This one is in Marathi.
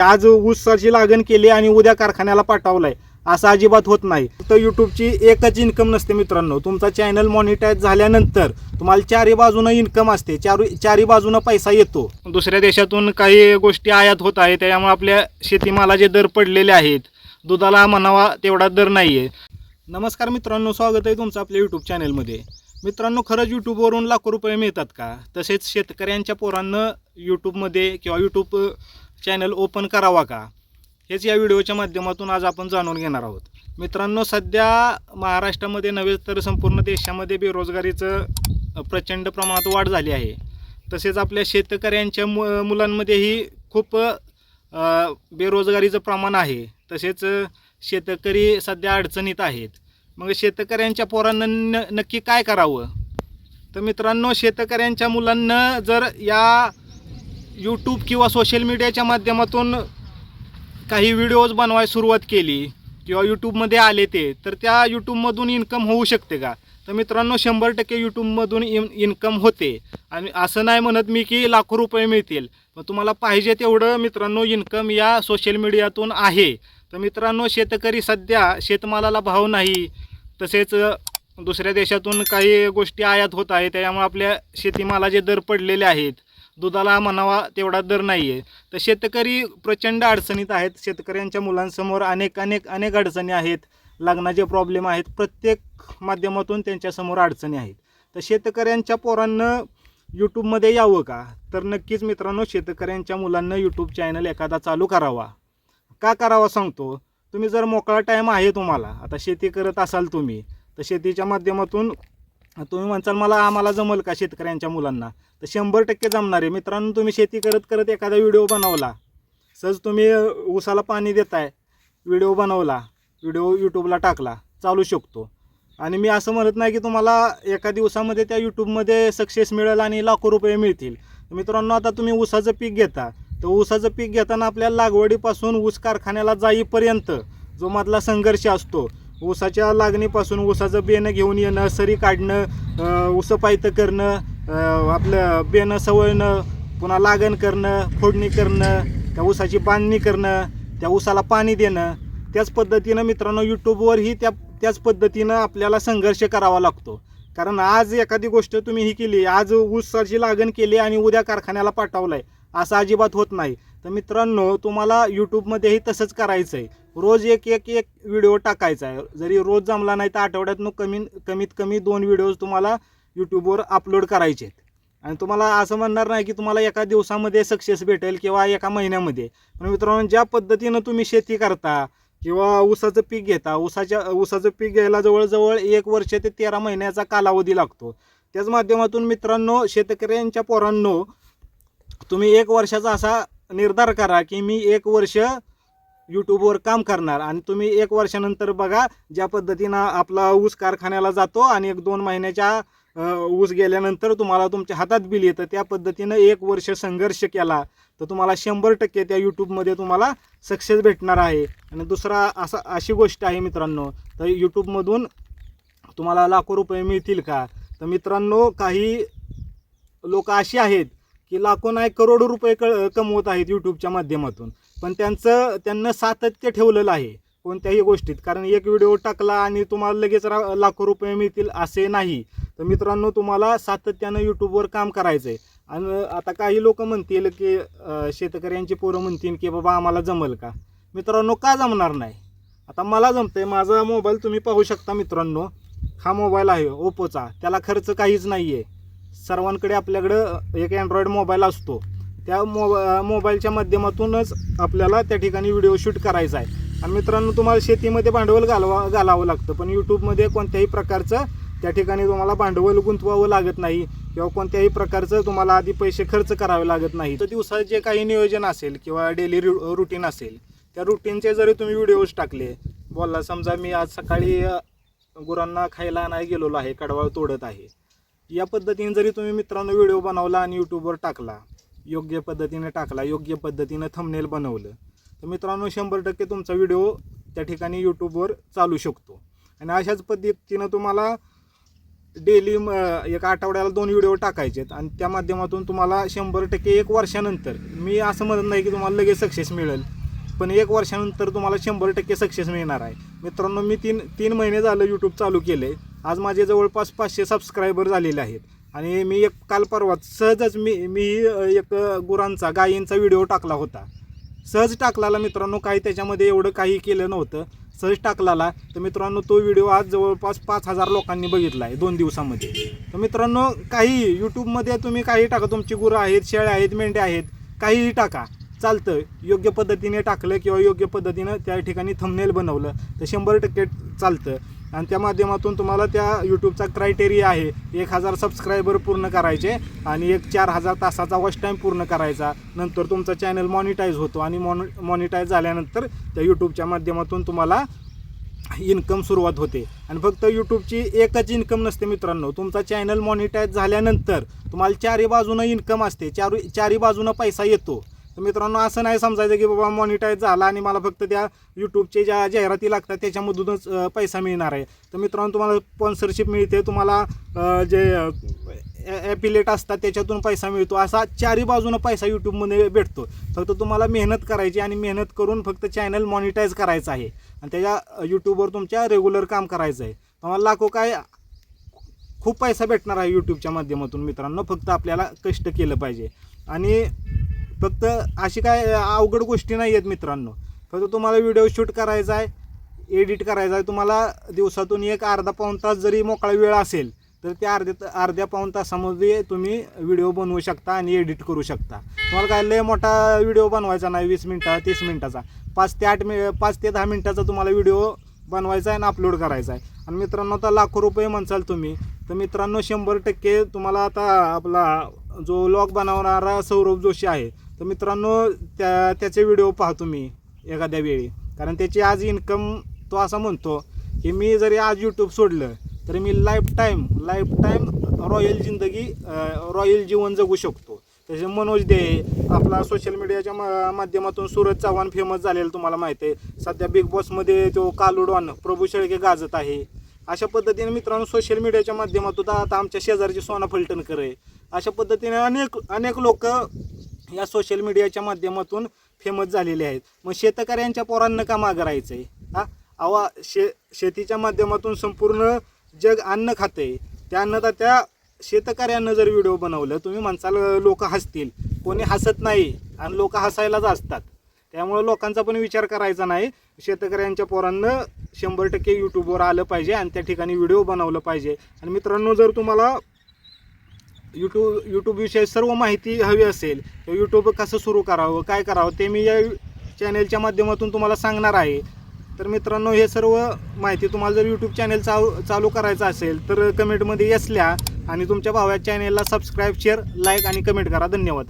आज ऊसाची लागण केली आणि उद्या कारखान्याला पाठवलाय असं अजिबात होत नाही. तर यूट्यूबची एकच इन्कम नसते मित्रांनो. तुमचा चॅनल मॉनिटाईज झाल्यानंतर तुम्हाला चारी बाजूनं इन्कम असते, चारी बाजूनं पैसा येतो. दुसऱ्या देशातून काही गोष्टी आयात होत आहेत, त्यामुळे आपल्या शेतीमालाचे दर पडलेले आहेत. दुधाला म्हणावा तेवढा दर नाही आहे. नमस्कार मित्रांनो, स्वागत आहे तुमचं आपल्या यूट्यूब चॅनलमध्ये. मित्रांनो, खरंच यूट्यूबवरून लाखो रुपये मिळतात का? तसेच शेतकऱ्यांच्या पोरांना यूट्यूबमध्ये किंवा यूट्यूब चॅनल ओपन करावा का? हेच या व्हिडिओच्या माध्यमातून आज आपण जाणून घेणार आहोत. मित्रांनो, सध्या महाराष्ट्रामध्ये नव्हे तर संपूर्ण देशामध्ये बेरोजगारीचं प्रचंड प्रमाणात वाढ झाली आहे. तसेच आपल्या शेतकऱ्यांच्या मुलांमध्येही खूप बेरोजगारीचं प्रमाण आहे. तसेच शेतकरी सध्या अडचणीत आहेत. मग शेतकऱ्यांच्या पोरांना नक्की काय करावं? तर मित्रांनो, शेतकऱ्यांच्या मुलांना जर या यूट्यूब किंवा सोशल मीडियाच्या माध्यमातून काही व्हिडिओज बनवायला सुरुवात केली किंवा यूट्यूबमध्ये आले ते, तर त्या यूट्यूबमधून इन्कम होऊ शकते का? तर मित्रांनो, 100% यूट्यूबमधून इन्कम होते. आणि असं नाही म्हणत मी की लाखो रुपये मिळतील, पण तुम्हाला पाहिजे तेवढं मित्रांनो इन्कम या सोशल मीडियातून आहे. तर मित्रांनो, शेतकरी सध्या शेतमालाला भाव नाही, तसेच दुसऱ्या देशातून काही गोष्टी आयात होत आहेत, त्यामुळे आपल्या शेतीमालाचे दर पडलेले आहेत. दुधाला म्हणावा तेवढा दर नाही आहे. तर शेतकरी प्रचंड अडचणीत आहेत. शेतकऱ्यांच्या मुलांसमोर अनेक अडचणी आहेत. लग्नाचे प्रॉब्लेम आहेत. प्रत्येक माध्यमातून त्यांच्यासमोर अडचणी आहेत. तर शेतकऱ्यांच्या पोरांना यूट्यूबमध्ये यावं का? तर नक्कीच मित्रांनो, शेतकऱ्यांच्या मुलांना यूट्यूब चॅनल एखादा चालू करावा. का करावा सांगतो. तुम्ही जर मोकळा टाईम आहे तुम्हाला, आता शेती करत असाल तुम्ही, तर शेतीच्या माध्यमातून तुम्ही म्हणसाल आम्हाला जमल का शेतकऱ्यांच्या मुलांना? तर 100% जमणार आहे. मित्रांनो, तुम्ही शेती करत करत एखादा व्हिडिओ बनवला, सहज तुम्ही ऊसाला पाणी देताय, व्हिडिओ बनवला, व्हिडिओ यूट्यूबला टाकला, चालू शकतो. आणि मी असं म्हणत नाही की तुम्हाला एका दिवसामध्ये त्या यूट्यूबमध्ये सक्सेस मिळेल आणि लाखो रुपये मिळतील. मित्रांनो, आता तुम्ही ऊसाचं पीक घेता, तर ऊसाचं पीक घेताना आपल्याला लागवडीपासून ऊस कारखान्याला जाईपर्यंत जो मधला संघर्ष असतो, ऊसाच्या लागणीपासून ऊसाचं बेणं घेऊन येणं, सरी काढणं, ऊसं पायतं करणं, आपलं बेणं सवळणं, पुन्हा लागण करणं, फोडणी करणं, त्या ऊसाची बांधणी करणं, त्या ऊसाला पाणी देणं, त्याच पद्धतीनं मित्रांनो यूट्यूबवरही त्याच पद्धतीनं आपल्याला संघर्ष करावा लागतो. कारण आज एखादी गोष्ट तुम्ही ही केली, आज ऊसाची लागण केली आणि उद्या कारखान्याला पाठवलाय असं अजिबात होत नाही. तर मित्रांनो, तुम्हाला यूट्यूबमध्येही तसंच करायचं आहे. रोज एक व्हिडिओ टाकायचा आहे. जरी रोज जमला नाही तर आठवड्यातून कमीत कमी 2 व्हिडिओज तुम्हाला यूट्यूबवर अपलोड करायचे आहेत. आणि तुम्हाला असं म्हणणार नाही की तुम्हाला एका दिवसामध्ये सक्सेस भेटेल किंवा एका महिन्यामध्ये. पण मित्रांनो, ज्या पद्धतीनं तुम्ही शेती करता किंवा ऊसाचं पीक घेता, ऊसाचं पीक घ्यायला जवळजवळ 1 वर्ष ते 13 महिन्याचा कालावधी लागतो. त्याच माध्यमातून मित्रांनो, शेतकऱ्यांच्या पोरांनो, तुम्ही 1 वर्षाचा असा निर्धार करा की मी 1 वर्ष यूट्यूबवर काम करणार. आणि तुम्ही 1 वर्षानंतर बघा ज्या पद्धतीनं आपला ऊस कारखान्याला जातो आणि 1-2 महिन्याच्या ऊस गेल्यानंतर तुम्हाला तुमच्या हातात बिल येतं. त्या पद्धतीनं 1 वर्ष संघर्ष केला तर तुम्हाला 100% त्या यूट्यूबमध्ये तुम्हाला सक्सेस भेटणार आहे. आणि दुसरा अशी गोष्ट आहे मित्रांनो, तर यूट्यूबमधून तुम्हाला लाखो रुपये मिळतील का? तर मित्रांनो, काही लोक अशी आहेत की लाखो नाही करोडो रुपये कमवत आहेत यूट्यूबच्या माध्यमातून. पण त्यांना सातत्य ठेवलेलं आहे कोणत्याही गोष्टीत. कारण एक व्हिडिओ टाकला आणि तुम्हाला लगेच लाखो रुपये मिळतील असे नाही. तर मित्रांनो, तुम्हाला सातत्यानं यूट्यूबवर काम करायचं आहे. आणि आता काही लोक म्हणतील की शेतकऱ्यांची पोरं म्हणतील की बाबा आम्हाला जमल का? मित्रांनो, का जमणार नाही? आता मला जमतंय. माझा मोबाईल तुम्ही पाहू शकता मित्रांनो. हा मोबाईल आहे ओप्पोचा. त्याला खर्च काहीच नाही आहे. सर्वांकडे आपल्याकडं एक अँड्रॉईड मोबाईल असतो. त्या मोबाईलच्या माध्यमातूनच आपल्याला त्या ठिकाणी व्हिडिओ शूट करायचा आहे. आणि मित्रांनो, तुम्हाला शेतीमध्ये भांडवल घालावं लागतं, पण यूट्यूबमध्ये कोणत्याही प्रकारचं त्या ठिकाणी तुम्हाला भांडवल गुंतवावं लागत नाही किंवा कोणत्याही प्रकारचं तुम्हाला आधी पैसे खर्च करावे लागत नाही. तर दिवसात जे काही नियोजन असेल किंवा डेली रुटीन असेल, त्या रुटीनचे जरी तुम्ही व्हिडिओज टाकले, बोलला समजा मी आज सकाळी गुरांना खायला नाही गेलेलो आहे, कडवाळ तोडत आहे, या पद्धतीने जरी तुम्ही मित्रांनो व्हिडिओ बनवला आणि यूट्यूबवर टाकला, योग्य पद्धतीने टाकला, योग्य पद्धतीने थंबनेल बनवलं, तर मित्रांनो 100% तुमचा व्हिडिओ त्या ठिकाणी यूट्यूबवर चालू शकतो. आणि अशाच पद्धतीनं तुम्हाला डेली एक आठवड्याला 2 व्हिडिओ टाकायचेत आणि त्या माध्यमातून तुम्हाला 100% 1 वर्षानंतर, मी असं म्हणत नाही की तुम्हाला लगेच सक्सेस मिळेल, पण 1 वर्षानंतर तुम्हाला 100% सक्सेस मिळणार आहे. मित्रांनो, मी 3 महिने झालं यूट्यूब चालू केलं आहे. आज माझे जवळपास 500 सबस्क्रायबर झालेले आहेत आणि मी एक काल परवा सहजच मी एक गुरांचा गायींचा व्हिडिओ टाकला होता. सहज टाकलाला मित्रांनो, काही त्याच्यामध्ये एवढं काही केलं नव्हतं, सहज टाकलाला. तर मित्रांनो, तो व्हिडिओ आज जवळपास 5000 लोकांनी बघितला आहे 2 दिवसामध्ये. तर मित्रांनो, काही यूट्यूबमध्ये तुम्ही काही टाका, तुमची गुरं आहेत, शेळ्या आहेत, मेंढ्या आहेत, काहीही टाका, चालतं. योग्य पद्धतीने टाकलं किंवा योग्य पद्धतीनं त्या ठिकाणी थंबनेल बनवलं तर 100% चालतं. आणि त्या माध्यमातून तुम्हाला त्या यूट्यूबचा क्रायटेरिया आहे 1000 सबस्क्रायबर पूर्ण करायचे आणि एक 4000 तासाचा वॉच टाईम पूर्ण करायचा. नंतर तुमचा चॅनल मॉनिटाईज होतो आणि मॉनिटाईज झाल्यानंतर त्या यूट्यूबच्या माध्यमातून तुम्हाला इन्कम सुरुवात होते. आणि फक्त यूट्यूबची एकच इन्कम नसते मित्रांनो, तुमचा चॅनल मॉनिटाईज झाल्यानंतर तुम्हाला चारी बाजूनं इन्कम असते, चारी बाजूनं पैसा येतो. तर मित्रांनो, असं नाही समजायचं की बाबा मॉनिटाईज झाला आणि मला फक्त त्या यूट्यूबचे ज्या जाहिराती लागतात त्याच्यामधूनच पैसा मिळणार आहे. तर मित्रांनो, तुम्हाला स्पॉन्सरशिप मिळते, तुम्हाला जे ॲफिलिएट असतात त्याच्यातून पैसा मिळतो. असा चारी बाजूनं पैसा यूट्यूबमध्ये भेटतो. फक्त तुम्हाला मेहनत करायची आणि मेहनत करून फक्त चॅनल मॉनिटाईज करायचं आहे आणि त्याच्या यूट्यूबवर तुमच्या रेग्युलर काम करायचं आहे. तुम्हाला लाखो काय खूप पैसा भेटणार आहे यूट्यूबच्या माध्यमातून मित्रांनो, फक्त आपल्याला कष्ट केलं पाहिजे. आणि फक्त अशी काय अवघड गोष्टी नाही आहेत मित्रांनो, फक्त तुम्हाला व्हिडिओ शूट करायचा आहे, एडिट करायचा आहे. तुम्हाला दिवसातून एक अर्धा पाऊण तास जरी मोकळा वेळ असेल तर त्या अर्ध्या पाऊण तासामध्ये तुम्ही व्हिडिओ बनवू शकता आणि एडिट करू शकता. तुम्हाला काय लय मोठा व्हिडिओ बनवायचा नाही, 20 मिनटा 30 मिनटाचा, 5 ते 10 मिनटाचा तुम्हाला व्हिडिओ बनवायचा आहे आणि अपलोड करायचा आहे. आणि मित्रांनो, आता लाखो रुपये म्हणसाल तुम्ही, तर मित्रांनो 100% तुम्हाला आता आपला जो व्लॉग बनवणारा सौरभ जोशी आहे, तर मित्रांनो त्याचे व्हिडिओ पहा तुम्ही एखाद्या वेळी, कारण त्याची आज इन्कम तो असं म्हणतो की मी जरी आज यूट्यूब सोडलं तरी मी लाईफ टाईम रॉयल जीवन जगू शकतो. तसे मनोज दे आपला सोशल मीडियाच्या माध्यमातून सूरज चव्हाण फेमस झालेला तुम्हाला माहिती आहे. सध्या बिग बॉसमध्ये तो कालूडॉन प्रभू शेळके गाजत आहे. अशा पद्धतीने मित्रांनो सोशल मीडियाच्या माध्यमातून आता आमच्या शेजारची सोना फलटणकर आहे. अशा पद्धतीने अनेक लोक या सोशल मीडियाच्या माध्यमातून फेमस झालेले आहेत. मग शेतकऱ्यांच्या पोरांना का मागं राहायचं आहे? शेतीच्या माध्यमातून संपूर्ण जग अन्न खाते. त्या अन्नदात्या शेतकऱ्यांना जर व्हिडिओ बनवलं, तुम्ही म्हणसाल लोक हसतील, कोणी हसत नाही आणि लोक हसायलाच असतात. त्यामुळे लोकांचा पण विचार करायचा नाही. शेतकऱ्यांच्या पोरांना 100% यूट्यूबवर आलं पाहिजे आणि त्या ठिकाणी व्हिडिओ बनवलं पाहिजे. आणि मित्रांनो, जर तुम्हाला यूट्यूबविषयी सर्व माहिती हवी असेल तर यूट्यूब कसं सुरू करावं, काय करावं, ते मी या चॅनेलच्या माध्यमातून तुम्हाला सांगणार आहे. तर मित्रांनो, हे सर्व माहिती तुम्हाला जर यूट्यूब चॅनेल चालू करायचं असेल तर कमेंटमध्ये यस लिहा आणि तुमच्या भावाच्या चॅनेलला सबस्क्राईब, शेअर, लाईक आणि कमेंट करा. धन्यवाद.